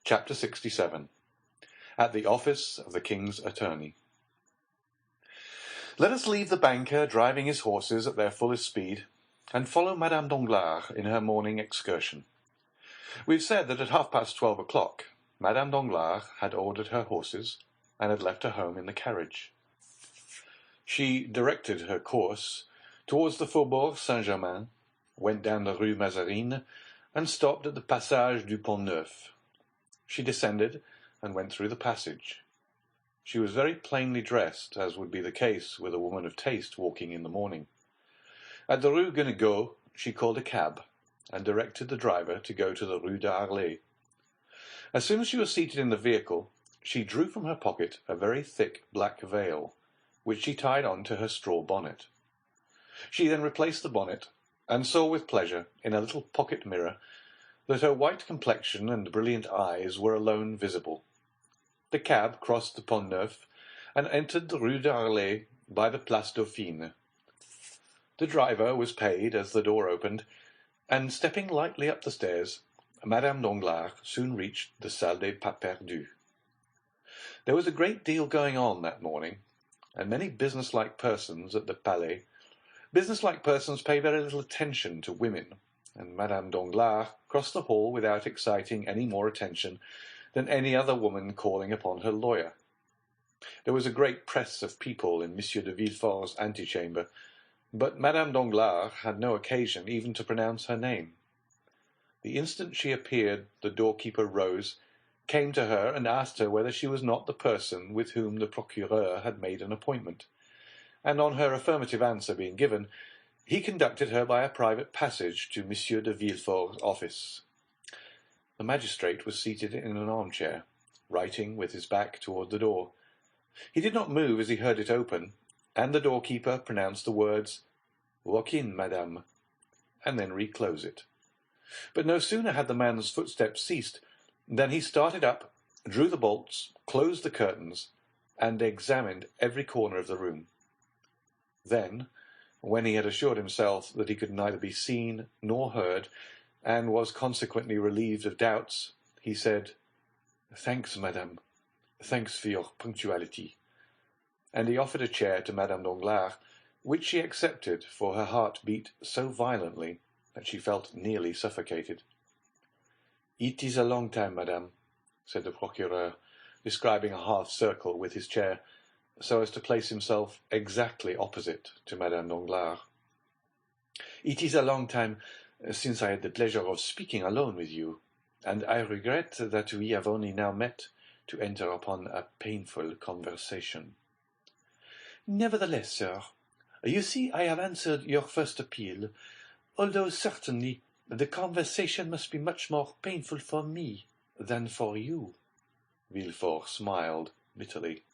Chapter 67. At the Office of the King's Attorney. Let us leave the banker driving his horses at their fullest speed, and follow Madame Danglars in her morning excursion. We've said that at 12:30, Madame Danglars had ordered her horses, and had left her home in the carriage. She directed her course towards the Faubourg Saint-Germain, went down the Rue Mazarine, and stopped at the Passage du Pont-Neuf. She descended and went through the passage. She was very plainly dressed, as would be the case with a woman of taste walking in the morning. At the Rue Guénégaud she called a cab, and directed the driver to go to the Rue d'Arles. As soon as she was seated in the vehicle, she drew from her pocket a very thick black veil, which she tied on to her straw bonnet. She then replaced the bonnet, and saw with pleasure, in a little pocket mirror, that her white complexion and brilliant eyes were alone visible. The cab crossed the Pont-Neuf, and entered the Rue d'Arles by the Place Dauphine. The driver was paid as the door opened, and stepping lightly up the stairs, Madame Danglars soon reached the Salle des Pas Perdus. There was a great deal going on that morning, and many business-like persons at the Palais. Business-like persons pay very little attention to women, and Madame Danglars crossed the hall without exciting any more attention than any other woman calling upon her lawyer. There was a great press of people in M. de Villefort's antechamber, but Madame Danglars had no occasion even to pronounce her name. The instant she appeared, the doorkeeper rose, came to her, and asked her whether she was not the person with whom the procureur had made an appointment, and on her affirmative answer being given, he conducted her by a private passage to M. de Villefort's office. The magistrate was seated in an armchair, writing with his back toward the door. He did not move as he heard it open, and the doorkeeper pronounced the words, "Walk in, madame," and then reclose it. But no sooner had the man's footsteps ceased than he started up, drew the bolts, closed the curtains, and examined every corner of the room. Then, when he had assured himself that he could neither be seen nor heard, and was consequently relieved of doubts, he said, "Thanks, madame. Thanks for your punctuality." And he offered a chair to Madame Danglars, which she accepted, for her heart beat so violently that she felt nearly suffocated. "It is a long time, madame," said the procureur, describing a half-circle with his chair, so as to place himself exactly opposite to Madame Danglars. "It is a long time since I had the pleasure of speaking alone with you, and I regret that we have only now met to enter upon a painful conversation." "Nevertheless, sir, you see I have answered your first appeal, although certainly the conversation must be much more painful for me than for you." Villefort smiled bitterly.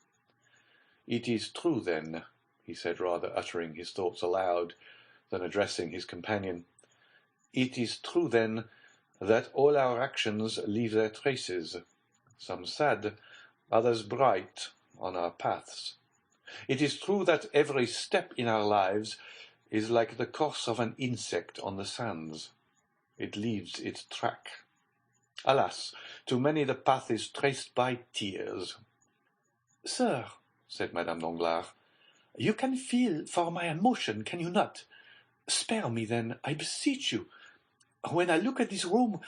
"It is true, then," he said, rather uttering his thoughts aloud than addressing his companion, "it is true, then, that all our actions leave their traces, some sad, others bright, on our paths. It is true that every step in our lives is like the course of an insect on the sands. It leaves its track. Alas, to many the path is traced by tears." "Sir," said Madame Danglars, "you can feel for my emotion, can you not? Spare me, then, I beseech you. When I look at this room,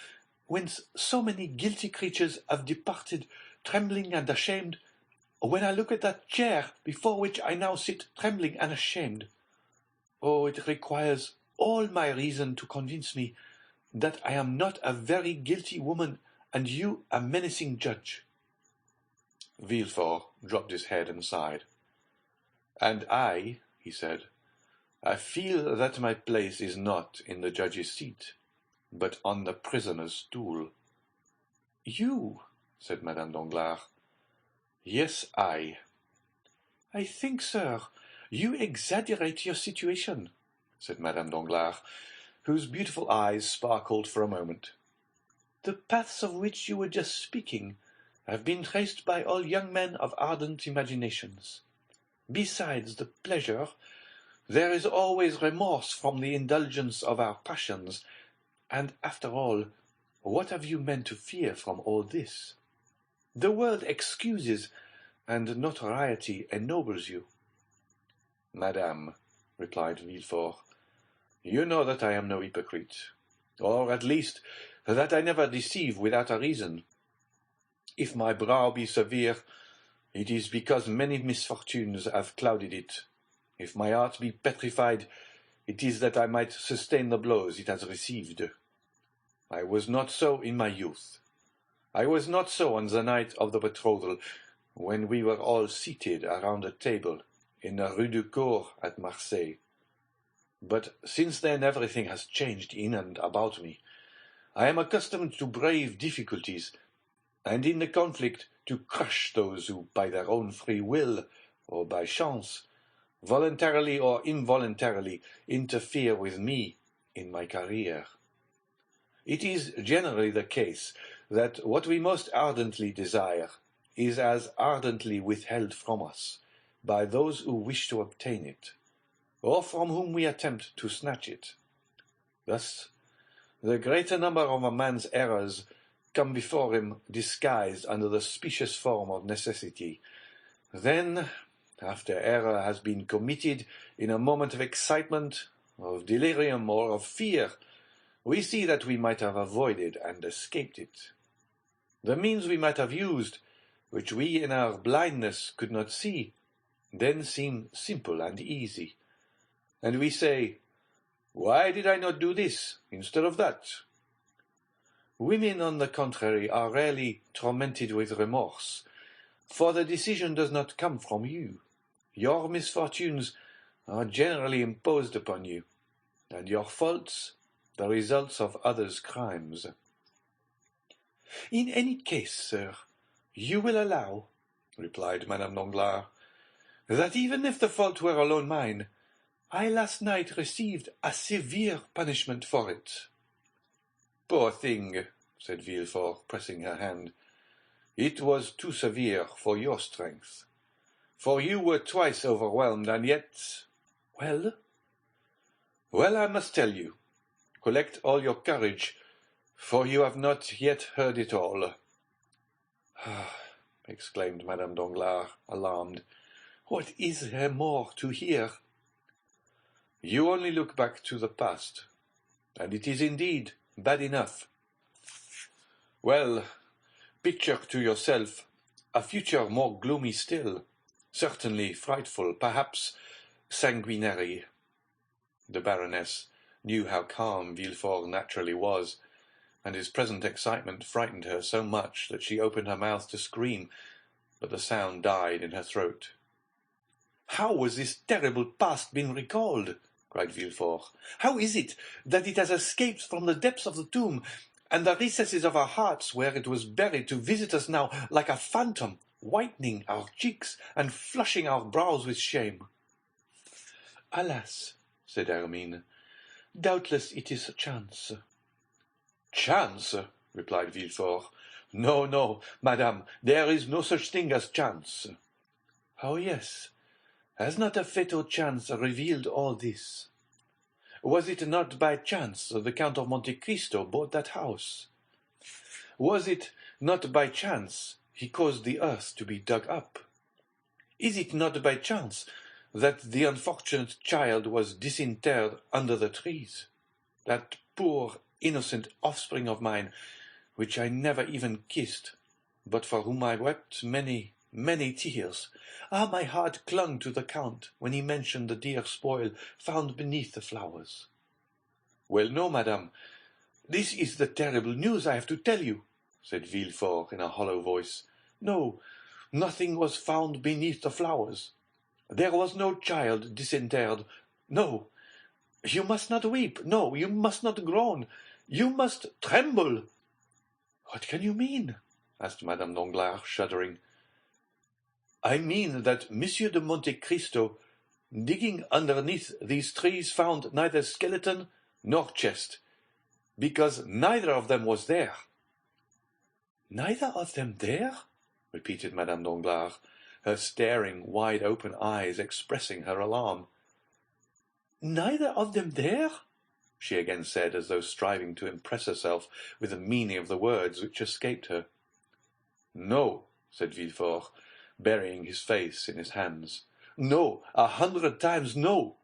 whence so many guilty creatures have departed, trembling and ashamed, when I look at that chair before which I now sit trembling and ashamed, oh, it requires all my reason to convince me that I am not a very guilty woman, and you a menacing judge." Villefort dropped his head and sighed. "And I," he said, "I feel that my place is not in the judge's seat, but on the prisoner's stool." "You?" said Madame Danglars. "Yes, I." "I think, sir, you exaggerate your situation," said Madame Danglars, whose beautiful eyes sparkled for a moment. "The paths of which you were just speaking have been traced by all young men of ardent imaginations. Besides the pleasure, there is always remorse from the indulgence of our passions, and after all, what have you meant to fear from all this? The world excuses, and notoriety ennobles you. Madame, replied Villefort, you know that I am no hypocrite, or at least that I never deceive without a reason. If my brow be severe, it is because many misfortunes have clouded it. If my heart be petrified, it is that I might sustain the blows it has received. I was not so in my youth. I was not so on the night of the betrothal, when we were all seated around a table in the Rue du Cours at Marseille. But since then everything has changed in and about me. I am accustomed to brave difficulties, and in the conflict to crush those who, by their own free will, or by chance, voluntarily or involuntarily, interfere with me in my career. It is generally the case that what we most ardently desire is as ardently withheld from us by those who wish to obtain it, or from whom we attempt to snatch it. Thus, the greater number of a man's errors come before him disguised under the specious form of necessity. Then, after error has been committed in a moment of excitement, of delirium, or of fear, we see that we might have avoided and escaped it. The means we might have used, which we in our blindness could not see, then seem simple and easy. And we say, why did I not do this instead of that? Women, on the contrary, are rarely tormented with remorse, for the decision does not come from you. Your misfortunes are generally imposed upon you, and your faults the results of others' crimes. In any case, sir, you will allow, replied Madame Danglars, that even if the fault were alone mine, I last night received a severe punishment for it. Poor thing, said Villefort, pressing her hand. It was too severe for your strength. For you were twice overwhelmed, and yet— Well? Well, I must tell you. Collect all your courage, for you have not yet heard it all. Exclaimed Madame Danglars, alarmed. What is there more to hear? You only look back to the past, and it is indeed bad enough. Well, picture to yourself a future more gloomy still, certainly frightful, perhaps sanguinary. The Baroness knew how calm Villefort naturally was, and his present excitement frightened her so much that she opened her mouth to scream, but the sound died in her throat. How was this terrible past been recalled? Cried Villefort. How is it that it has escaped from the depths of the tomb and the recesses of our hearts where it was buried to visit us now like a phantom, whitening our cheeks and flushing our brows with shame? Alas, said Hermine, doubtless it is chance. Chance? Replied Villefort. No, no, madame, there is no such thing as chance. Oh, yes. Has not a fatal chance revealed all this? Was it not by chance the Count of Monte Cristo bought that house? Was it not by chance he caused the earth to be dug up? Is it not by chance that the unfortunate child was disinterred under the trees? That poor, innocent offspring of mine, which I never even kissed, but for whom I wept many, many tears. Ah, my heart clung to the Count when he mentioned the dear spoil found beneath the flowers. Well, no, madame, this is the terrible news I have to tell you, said Villefort in a hollow voice. No, nothing was found beneath the flowers. There was no child disinterred. No, you must not weep. No, you must not groan. You must tremble. What can you mean? Asked Madame Danglars, shuddering. I mean that Monsieur de Monte Cristo, digging underneath these trees, found neither skeleton nor chest, because neither of them was there. Neither of them there? Repeated Madame Danglars, her staring, wide-open eyes expressing her alarm. Neither of them there? she again said, as though striving to impress herself with the meaning of the words which escaped her. No, said Villefort, burying his face in his hands. No, 100 times no.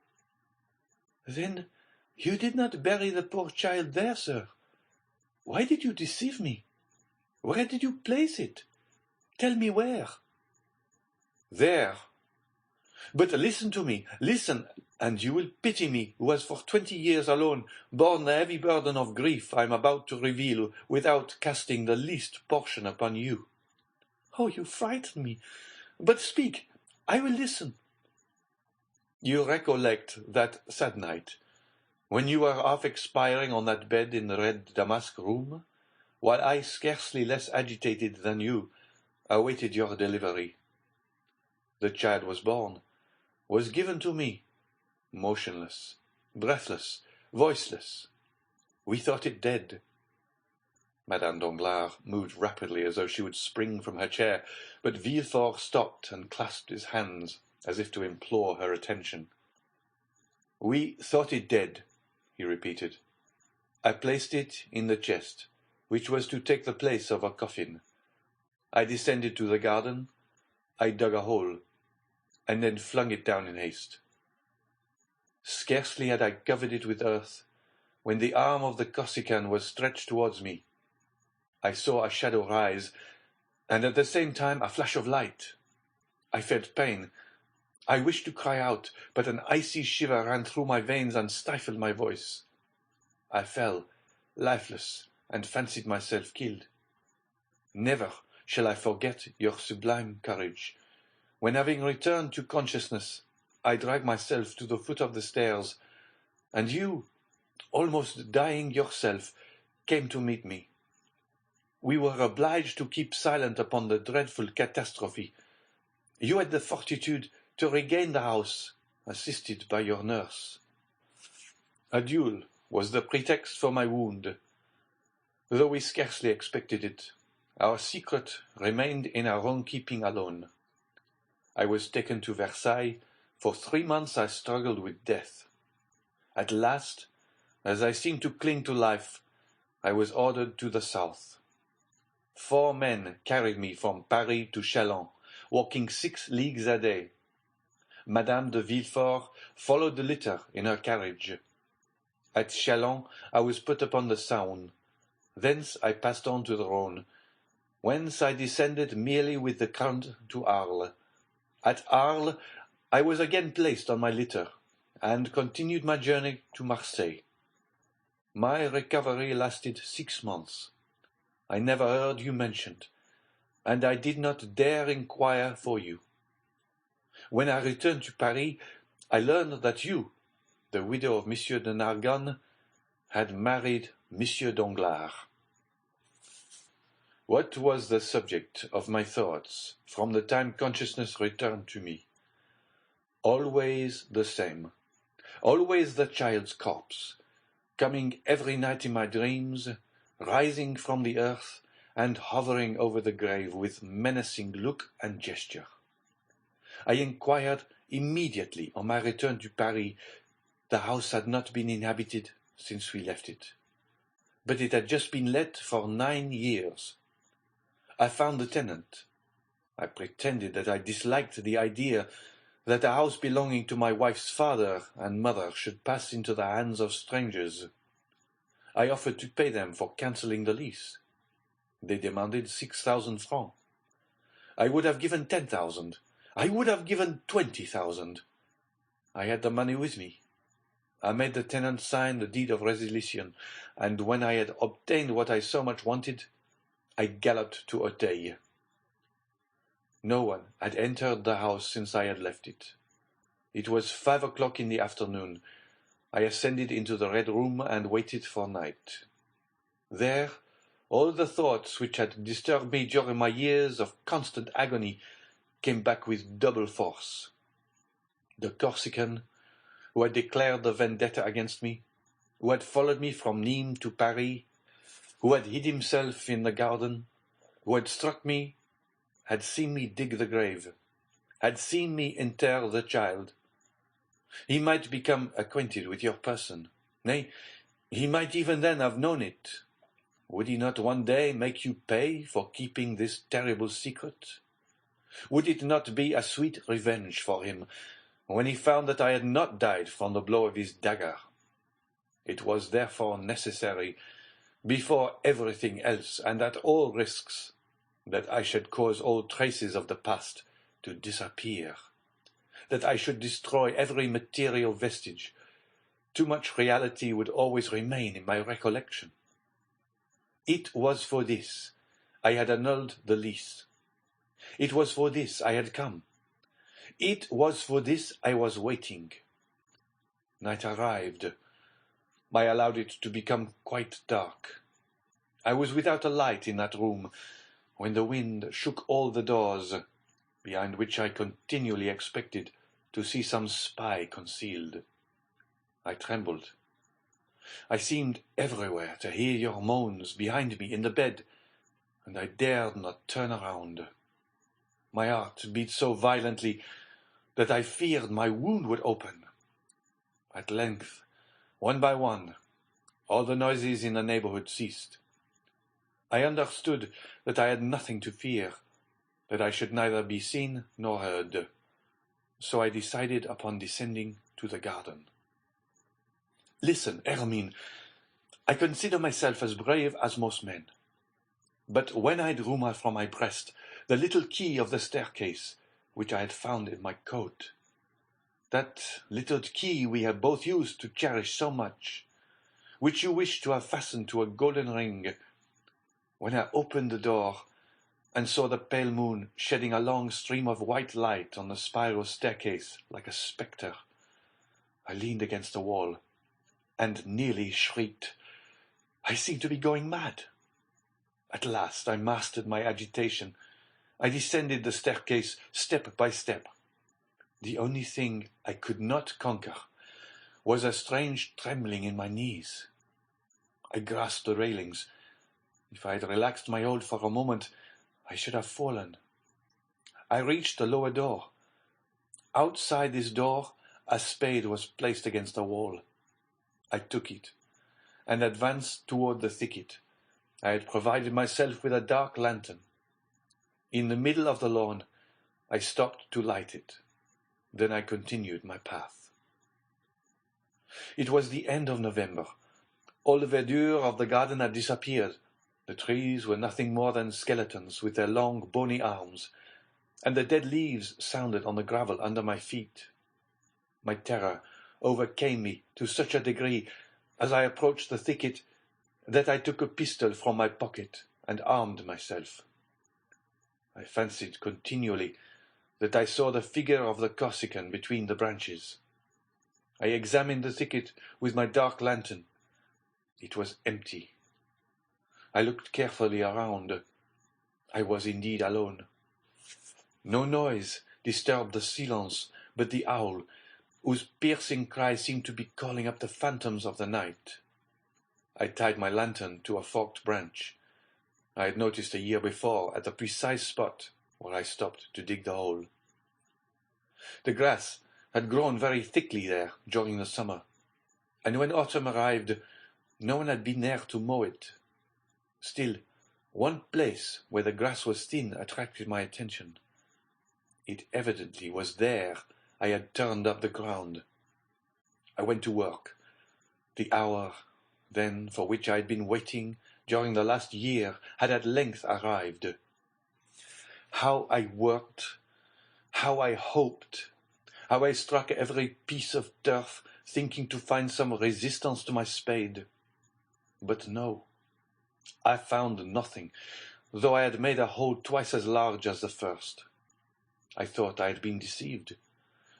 Then you did not bury the poor child there, sir. Why did you deceive me? Where did you place it? Tell me where. There. But listen to me, listen, and you will pity me, who has for 20 years alone borne the heavy burden of grief I am about to reveal without casting the least portion upon you. Oh, you frighten me. But speak, I will listen. You recollect that sad night, when you were half expiring on that bed in the red damask room, while I, scarcely less agitated than you, awaited your delivery. The child was born, was given to me, motionless, breathless, voiceless. We thought it dead. Madame Danglars moved rapidly as though she would spring from her chair, but Villefort stopped and clasped his hands as if to implore her attention. We thought it dead, he repeated. I placed it in the chest, which was to take the place of a coffin. I descended to the garden, I dug a hole, and then flung it down in haste. Scarcely had I covered it with earth, when the arm of the Corsican was stretched towards me. I saw a shadow rise, and at the same time a flash of light. I felt pain. I wished to cry out, but an icy shiver ran through my veins and stifled my voice. I fell, lifeless, and fancied myself killed. Never shall I forget your sublime courage, when, having returned to consciousness, I dragged myself to the foot of the stairs, and you, almost dying yourself, came to meet me. We were obliged to keep silent upon the dreadful catastrophe. You had the fortitude to regain the house, assisted by your nurse. A duel was the pretext for my wound. Though we scarcely expected it, our secret remained in our own keeping alone. I was taken to Versailles. For 3 months I struggled with death. At last, as I seemed to cling to life, I was ordered to the south. 4 men carried me from Paris to Châlons, walking 6 leagues a day. Madame de Villefort followed the litter in her carriage. At Châlons I was put upon the Saône. Thence I passed on to the Rhône, whence I descended merely with the Count to Arles. At Arles I was again placed on my litter, and continued my journey to Marseille. My recovery lasted 6 months. I never heard you mentioned, and I did not dare inquire for you. When I returned to Paris, I learned that you, the widow of Monsieur de Nargonne, had married Monsieur Danglars. What was the subject of my thoughts from the time consciousness returned to me? Always the same, always the child's corpse, coming every night in my dreams, rising from the earth, and hovering over the grave with menacing look and gesture. I inquired immediately on my return to Paris. The house had not been inhabited since we left it, but it had just been let for 9 years. I found the tenant. I pretended that I disliked the idea that a house belonging to my wife's father and mother should pass into the hands of strangers. I offered to pay them for cancelling the lease. They demanded 6,000 francs. I would have given 10,000. I would have given 20,000. I had the money with me. I made the tenant sign the deed of resilition, and when I had obtained what I so much wanted, I galloped to Auteuil. No one had entered the house since I had left it. It was 5 o'clock in the afternoon. I ascended into the Red Room and waited for night. There, all the thoughts which had disturbed me during my years of constant agony came back with double force. The Corsican, who had declared the vendetta against me, who had followed me from Nîmes to Paris, who had hid himself in the garden, who had struck me, had seen me dig the grave, had seen me inter the child. He might become acquainted with your person. Nay, He might even then have known it. Would he not one day make you pay for keeping this terrible secret? Would it not be a sweet revenge for him when he found that I had not died from the blow of his dagger? It was therefore necessary, before everything else and at all risks, that I should cause all traces of the past to disappear, that I should destroy every material vestige. Too much reality would always remain in my recollection. It was for this I had annulled the lease. It was for this I had come. It was for this I was waiting. Night arrived. I allowed it to become quite dark. I was without a light in that room when the wind shook all the doors, behind which I continually expected to see some spy concealed. I trembled. I seemed everywhere to hear your moans behind me in the bed, and I dared not turn around. My heart beat so violently that I feared my wound would open. At length, one by one, all the noises in the neighborhood ceased. I understood that I had nothing to fear, that I should neither be seen nor heard. So I decided upon descending to the garden. Listen, Hermine, I consider myself as brave as most men. But when I drew from my breast the little key of the staircase, which I had found in my coat, that little key we had both used to cherish so much, which you wished to have fastened to a golden ring, when I opened the door and saw the pale moon shedding a long stream of white light on the spiral staircase like a spectre, I leaned against the wall and nearly shrieked. I seemed to be going mad. At last I mastered my agitation. I descended the staircase step by step. The only thing I could not conquer was a strange trembling in my knees. I grasped the railings. If I had relaxed my hold for a moment, I should have fallen. I reached the lower door. Outside this door, a spade was placed against the wall. I took it and advanced toward the thicket. I had provided myself with a dark lantern. In the middle of the lawn, I stopped to light it. Then I continued my path. It was the end of November. All the verdure of the garden had disappeared. The trees were nothing more than skeletons with their long, bony arms, and the dead leaves sounded on the gravel under my feet. My terror overcame me to such a degree as I approached the thicket that I took a pistol from my pocket and armed myself. I fancied continually that I saw the figure of the Corsican between the branches. I examined the thicket with my dark lantern. It was empty. I looked carefully around. I was indeed alone. No noise disturbed the silence but the owl, whose piercing cry seemed to be calling up the phantoms of the night. I tied my lantern to a forked branch. I had noticed a year before at the precise spot where I stopped to dig the hole. The grass had grown very thickly there during the summer, and when autumn arrived, no one had been there to mow it. Still, one place where the grass was thin attracted my attention. It evidently was there I had turned up the ground. I went to work. The hour, then, for which I had been waiting during the last year had at length arrived. How I worked, how I hoped, how I struck every piece of turf, thinking to find some resistance to my spade. But no, I found nothing, though I had made a hole twice as large as the first. I thought I had been deceived,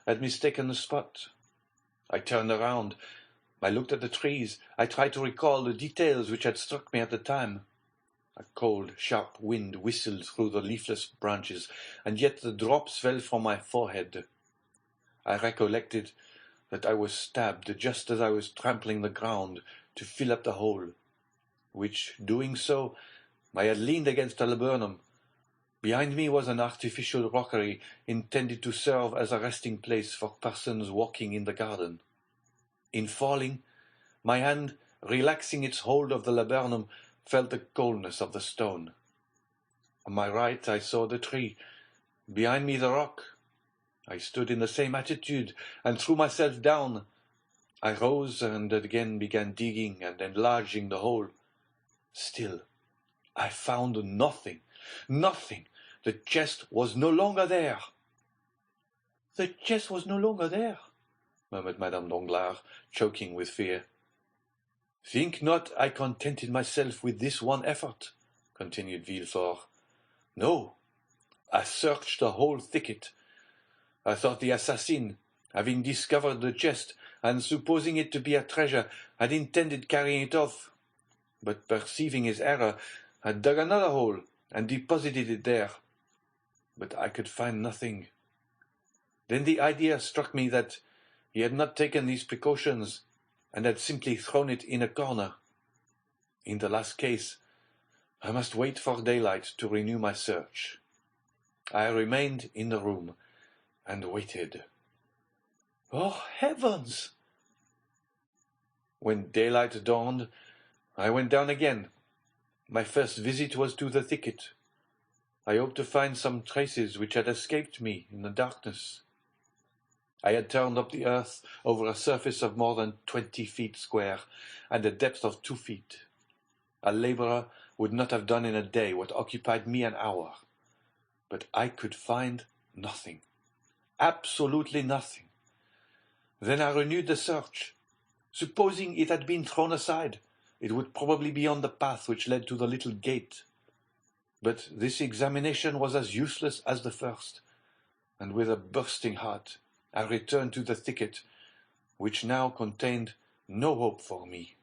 had mistaken the spot. I turned around. I looked at the trees. I tried to recall the details which had struck me at the time. A cold, sharp wind whistled through the leafless branches, and yet the drops fell from my forehead. I recollected that I was stabbed just as I was trampling the ground to fill up the hole, which, doing so, I had leaned against a laburnum. Behind me was an artificial rockery intended to serve as a resting place for persons walking in the garden. In falling, my hand relaxing its hold of the laburnum, felt the coldness of the stone. On my right I saw the tree, behind me the rock. I stood in the same attitude and threw myself down. I rose and again began digging and enlarging the hole. Still, I found nothing, nothing. The chest was no longer there. The chest was no longer there, murmured Madame Danglars, choking with fear. Think not I contented myself with this one effort, continued Villefort. No, I searched the whole thicket. I thought the assassin, having discovered the chest, and supposing it to be a treasure, had intended carrying it off, but perceiving his error, had dug another hole and deposited it there. But I could find nothing. Then the idea struck me that he had not taken these precautions, and had simply thrown it in a corner. In the last case, I must wait for daylight to renew my search. I remained in the room, and waited. Oh, heavens! When daylight dawned, I went down again. My first visit was to the thicket. I hoped to find some traces which had escaped me in the darkness. I had turned up the earth over a surface of more than 20 feet square, and a depth of 2 feet. A laborer would not have done in a day what occupied me an hour. But I could find nothing. Absolutely nothing. Then I renewed the search. Supposing it had been thrown aside, it would probably be on the path which led to the little gate. But this examination was as useless as the first, and with a bursting heart I returned to the thicket, which now contained no hope for me.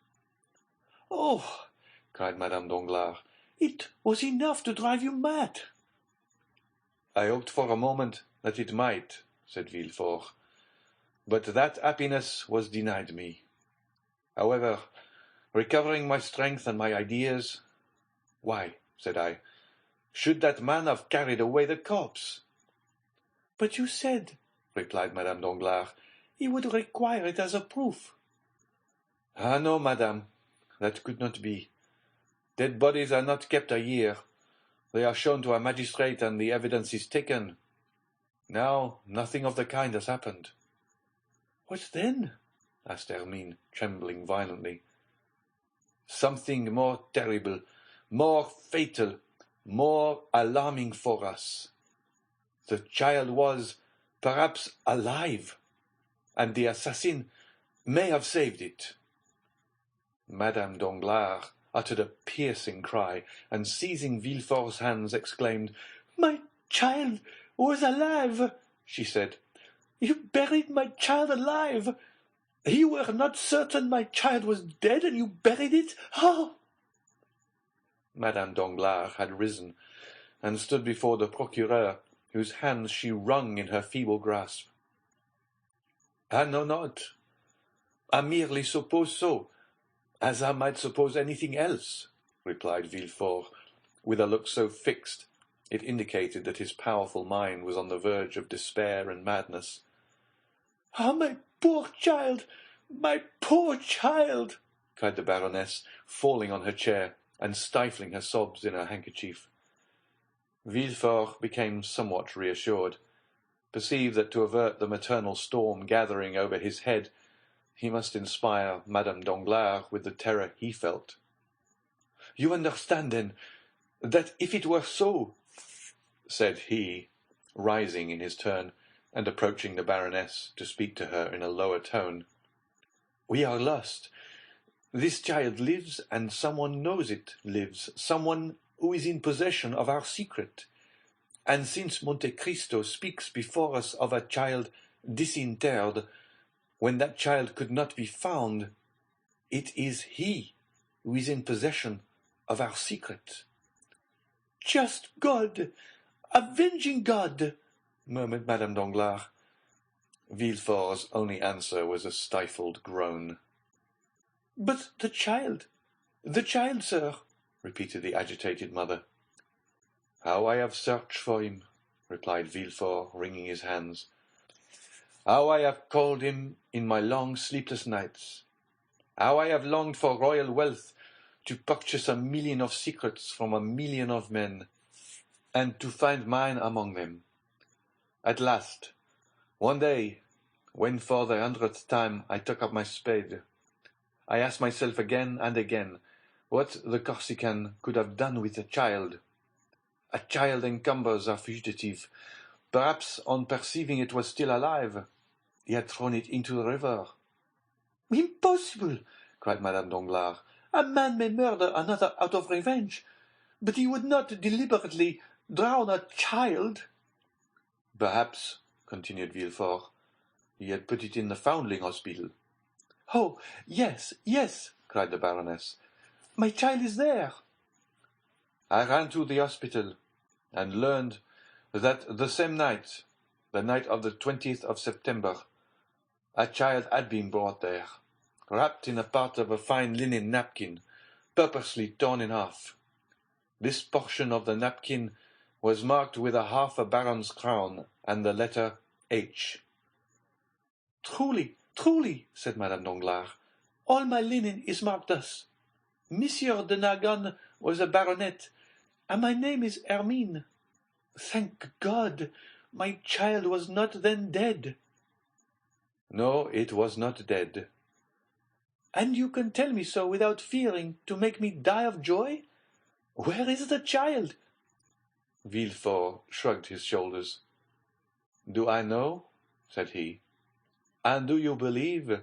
"Oh," cried Madame Danglars, "it was enough to drive you mad." "I hoped for a moment that it might," said Villefort, "but that happiness was denied me. However, recovering my strength and my ideas, 'Why,' said I, 'should that man have carried away the corpse?' "But you said," replied Madame Danglars, "he would require it as a proof." "Ah, no, madame, that could not be. Dead bodies are not kept a year. They are shown to a magistrate, and the evidence is taken. Now, nothing of the kind has happened." "What then?" asked Hermine, trembling violently. "Something more terrible, more fatal, more alarming for us. The child was, perhaps, alive, and the assassin may have saved it." Madame Danglars uttered a piercing cry, and seizing Villefort's hands, exclaimed, "My child was alive," she said. "You buried my child alive. You were not certain my child was dead, and you buried it? Oh!" Madame Danglars had risen, and stood before the procureur, whose hands she wrung in her feeble grasp. "I know not. I merely suppose so, as I might suppose anything else," replied Villefort, with a look so fixed it indicated that his powerful mind was on the verge of despair and madness. "Ah, my poor child! My poor child!" cried the Baroness, falling on her chair, and stifling her sobs in her handkerchief. Villefort became somewhat reassured, perceived that to avert the maternal storm gathering over his head, he must inspire Madame Danglars with the terror he felt. "You understand, then, that if it were so," said he, rising in his turn, and approaching the Baroness to speak to her in a lower tone, "we are lost. This child lives, and someone knows it lives, someone who is in possession of our secret. And since Monte Cristo speaks before us of a child disinterred, when that child could not be found, it is he who is in possession of our secret." "Just God! Avenging God!" murmured Madame Danglars. Villefort's only answer was a stifled groan. "But the child, sir," repeated the agitated mother. "How I have searched for him," replied Villefort, wringing his hands. "How I have called him in my long sleepless nights. How I have longed for royal wealth, to purchase 1,000,000 of secrets from 1,000,000 of men, and to find mine among them. At last, one day, when for the 100th time I took up my spade, I asked myself again and again what the Corsican could have done with a child. A child encumbers a fugitive. Perhaps, on perceiving it was still alive, he had thrown it into the river. Impossible! Cried Madame Danglars. A man may murder another out of revenge, but he would not deliberately drown a child. Perhaps, continued Villefort, he had put it in the foundling hospital. Oh, yes, yes, cried the Baroness. My child is there. I ran to the hospital and learned that the same night, the night of the 20th of September, a child had been brought there, wrapped in a part of a fine linen napkin, purposely torn in half. This portion of the napkin was marked with a half a baron's crown and the letter H. Truly, truly, said Madame Danglars, all my linen is marked thus. Monsieur de Narbonne was a baronet, and my name is Hermine. Thank God, my child was not then dead. No, it was not dead. And you can tell me so without fearing to make me die of joy? Where is the child? Villefort shrugged his shoulders. Do I know? Said he. And do you believe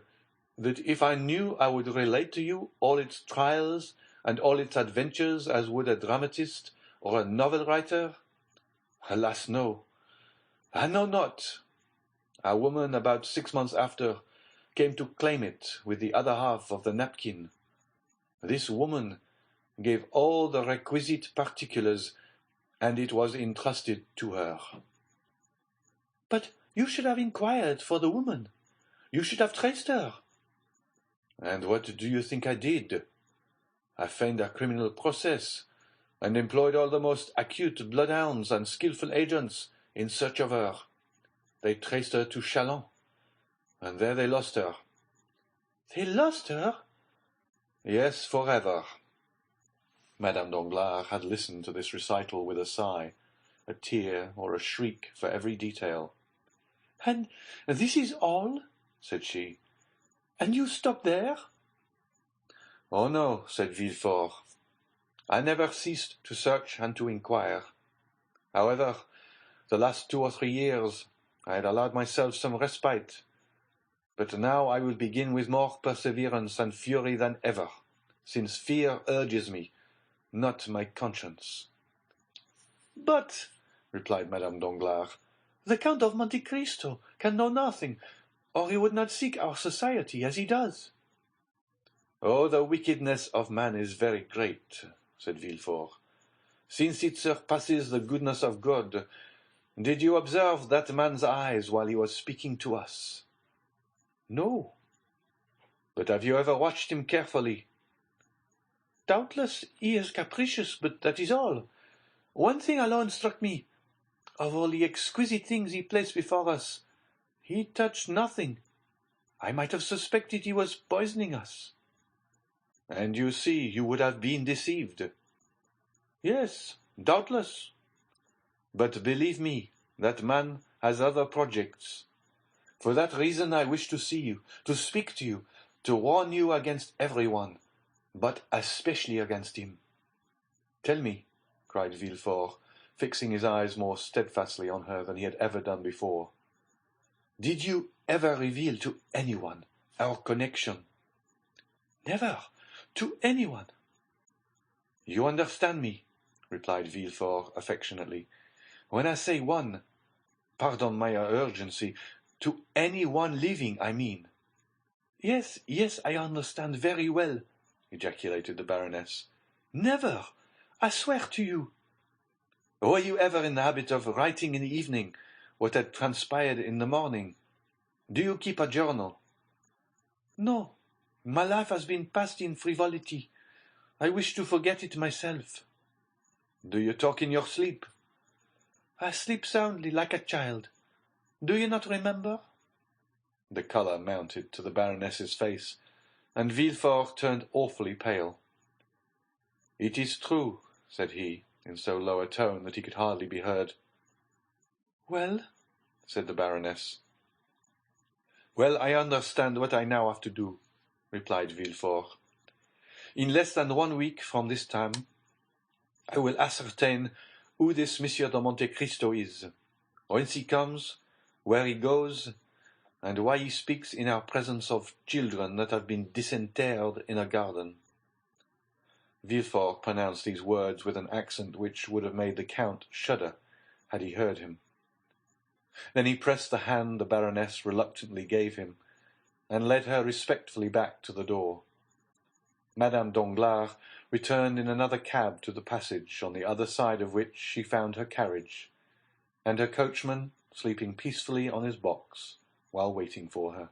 that if I knew I would relate to you all its trials and all its adventures as would a dramatist or a novel writer? Alas, no. I know not. A woman about 6 months after came to claim it with the other half of the napkin. This woman gave all the requisite particulars, and it was entrusted to her. But you should have inquired for the woman. You should have traced her. And what do you think I did? I feigned a criminal process, and employed all the most acute bloodhounds and skilful agents in search of her. They traced her to Chalons, and there they lost her. They lost her? Yes, forever. Madame Danglars had listened to this recital with a sigh, a tear or a shriek for every detail. And this is all? Said she. And you stop there? Oh no, said Villefort. I never ceased to search and to inquire. However, the last 2 or 3 years I had allowed myself some respite, but now I will begin with more perseverance and fury than ever, since fear urges me, not my conscience. But, replied Madame Danglars, the Count of Monte Cristo can know nothing, or he would not seek our society as he does. Oh, the wickedness of man is very great, said Villefort, since it surpasses the goodness of God. Did you observe that man's eyes while he was speaking to us? No. But have you ever watched him carefully? Doubtless he is capricious, but that is all. One thing alone struck me. Of all the exquisite things he placed before us, he touched nothing. I might have suspected he was poisoning us. And you see, you would have been deceived. Yes, doubtless. But believe me, that man has other projects. For that reason I wish to see you, to speak to you, to warn you against everyone, but especially against him. Tell me, cried Villefort, fixing his eyes more steadfastly on her than he had ever done before, did you ever reveal to anyone our connection? Never, to anyone. You understand me, replied Villefort affectionately. When I say one, pardon my urgency, to any one living, I mean. Yes, yes, I understand very well, ejaculated the Baroness. Never, I swear to you. Were you ever in the habit of writing in the evening what had transpired in the morning? Do you keep a journal? No, my life has been passed in frivolity. I wish to forget it myself. Do you talk in your sleep? I sleep soundly like a child. Do you not remember? The colour mounted to the Baroness's face, and Villefort turned awfully pale. "It is true," said he, in so low a tone that he could hardly be heard. "Well?" said the Baroness. "Well, I understand what I now have to do," replied Villefort. "In less than 1 week from this time, I will ascertain who this Monsieur de Monte Cristo is, whence he comes, where he goes, and why he speaks in our presence of children that have been disinterred in a garden." Villefort pronounced these words with an accent which would have made the Count shudder had he heard him. Then he pressed the hand the Baroness reluctantly gave him, and led her respectfully back to the door. Madame Danglars returned in another cab to the passage, on the other side of which she found her carriage, and her coachman sleeping peacefully on his box while waiting for her.